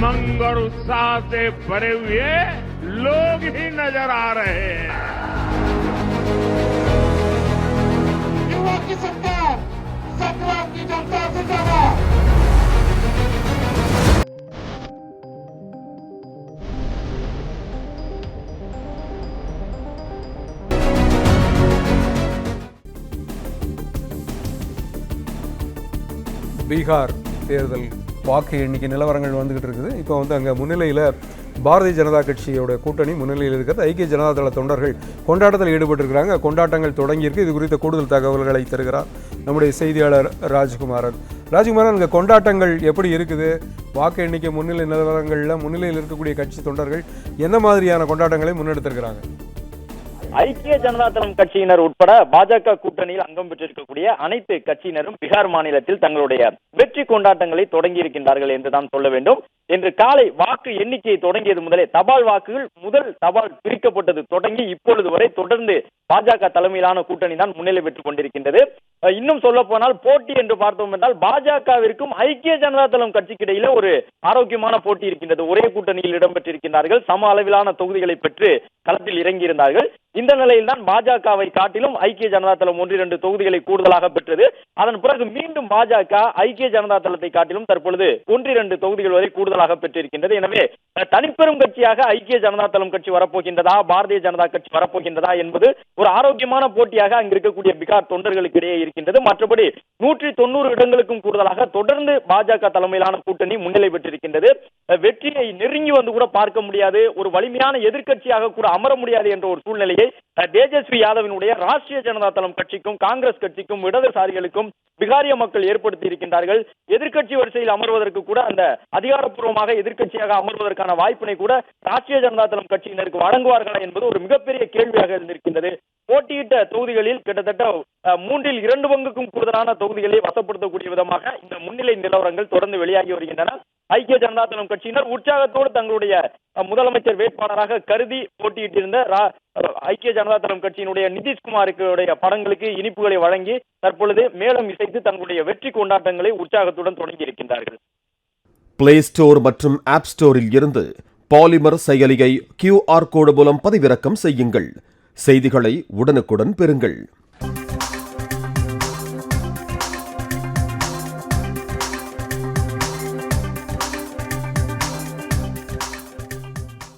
उमंग और उत्साह से भरे हुए लोग ही नजर आ रहे हैं। युवा की सरकार, संग्राम की जनता जिंदाबाद। பீகார் தேர்தல் வாக்கு எண்ணிக்கை நிலவரங்கள் வந்துகிட்டு இருக்குது. இப்போ அங்கே முன்னிலையில் பாரதிய ஜனதா கட்சியோட கூட்டணி முன்னிலையில் இருக்கிறது. ஐக்கிய ஜனதா தள தொண்டர்கள் கொண்டாட்டத்தில் ஈடுபட்டிருக்கிறாங்க. கொண்டாட்டங்கள் தொடங்கியிருக்கு. இது குறித்த கூடுதல் தகவல்களை தருகிறார் நம்முடைய செய்தியாளர் ராஜ்குமாரன். ராஜ்குமாரன், இங்கே கொண்டாட்டங்கள் எப்படி இருக்குது? வாக்கு எண்ணிக்கை முன்னிலை நிலவரங்களில் முன்னிலையில் இருக்கக்கூடிய கட்சி தொண்டர்கள் என்ன மாதிரியான கொண்டாட்டங்களை முன்னெடுத்திருக்கிறாங்க? ஐக்கிய ஜனதா தளம் கட்சியினர் உட்பட பாஜக கூட்டணியில் அங்கம் பெற்றிருக்கக்கூடிய அனைத்து கட்சியினரும் பீகார் மாநிலத்தில் தங்களுடைய வெற்றி கொண்டாட்டங்களை தொடங்கி இருக்கின்றார்கள் என்றுதான் சொல்ல வேண்டும். இன்று காலை வாக்கு எண்ணிக்கையை தொடங்கியது முதலே தபால் வாக்குகள் முதல் தபால் பிரிக்கப்பட்டது தொடங்கி இப்பொழுது வரை தொடர்ந்து பாஜக தலைமையிலான கூட்டணி தான் முன்னிலை பெற்றுக் கொண்டிருக்கின்றது. இன்னும் சொல்ல போனால் போட்டி என்று பார்த்தோம் என்றால் பாஜகவிற்கும் ஐக்கிய ஜனதா தளம் கட்சிக்கு இடையில ஒரு ஆரோக்கியமான போட்டி இருக்கின்றது. ஒரே கூட்டணியில் இடம்பெற்றிருக்கின்றார்கள். சம அளவிலான தொகுதிகளை பெற்று களத்தில் இறங்கியிருந்தார்கள். இந்த நிலையில் தான் பாஜகவை காட்டிலும் ஐக்கிய ஜனதா தளம் 1-2 தொகுதிகளை கூடுதலாக பெற்றது. அதன் பிறகு மீண்டும் பாஜக ஐக்கிய ஜனதா தளத்தை காட்டிலும் தற்பொழுது 1-2 தொகுதிகள் வரை கூடுதலாக பெற்றிருக்கின்றது. எனவே தனிப்பெரும் கட்சியாக ஐக்கிய ஜனதா தளம் கட்சி வரப்போகின்றதா, பாரதிய ஜனதா கட்சி வரப்போகின்றதா என்பது ஒரு ஆரோக்கியமான போட்டியாக அங்கு இருக்கக்கூடிய பீகார் தொண்டர்களுக்கு இடையே இருக்கின்றது. மற்றபடி 190 இடங்களுக்கும் கூடுதலாக தொடர்ந்து பாஜக தலைமையிலான கூட்டணி முன்னிலை பெற்றிருக்கின்றது. வெற்றியை நெருங்கி வந்து கூட பார்க்க முடியாது, ஒரு வலிமையான எதிர்க்கட்சியாக கூட அமர முடியாது என்ற ஒரு சூழ்நிலையை தேஜஸ்வி யாதவினுடைய ராஷ்டிரிய ஜனதா தளம் கட்சிக்கும் காங்கிரஸ் கட்சிக்கும் இடதுசாரிகளுக்கும் பீகாரிய மக்கள் ஏற்படுத்தி இருக்கின்றார்கள். எதிர்க்கட்சி வரிசையில் அமர்வதற்கு கூட அந்த அதிகாரப்பூர்வமாக எதிர்க்கட்சியாக அமர்வதற்கான வாய்ப்பினை கூட ராஷ்டிரிய ஜனதா தளம் கட்சியினருக்கு வழங்குவார்களா என்பது ஒரு மிகப்பெரிய கேள்வியாக இருந்திருக்கின்றது. போட்டியிட்ட தொகுதிகளில் கிட்டத்தட்ட 3/2 பங்குக்கும் கூடுதலான தொகுதிகளை வசப்படுத்தக்கூடிய விதமாக இந்த முன்னிலை நிலவரங்கள் தொடர்ந்து வெளியாகி வருகின்றன. ஐக்கிய ஜனதா தளம் கட்சியினர் உற்சாகத்தோடு தங்களுடைய முதலமைச்சர் வேட்பாளராக கருதி போட்டியிட்டிருந்த ஐக்கிய ஜனதா தளம் கட்சியினுடைய நிதிஷ்குமாருக்கு படங்களுக்கு இனிப்புகளை வழங்கி தற்பொழுது மேலும் இசைத்து தங்களுடைய வெற்றி கொண்டாட்டங்களை உற்சாகத்துடன் தொடங்கி இருக்கின்றார்கள். பிளே ஸ்டோர் மற்றும் ஆப் ஸ்டோரில் இருந்து பாலிமர் செயலியை QR கோடு மூலம் பதிவிறக்கம் செய்யுங்கள். செய்திகளை உடனுக்குடன் பெறுங்கள்.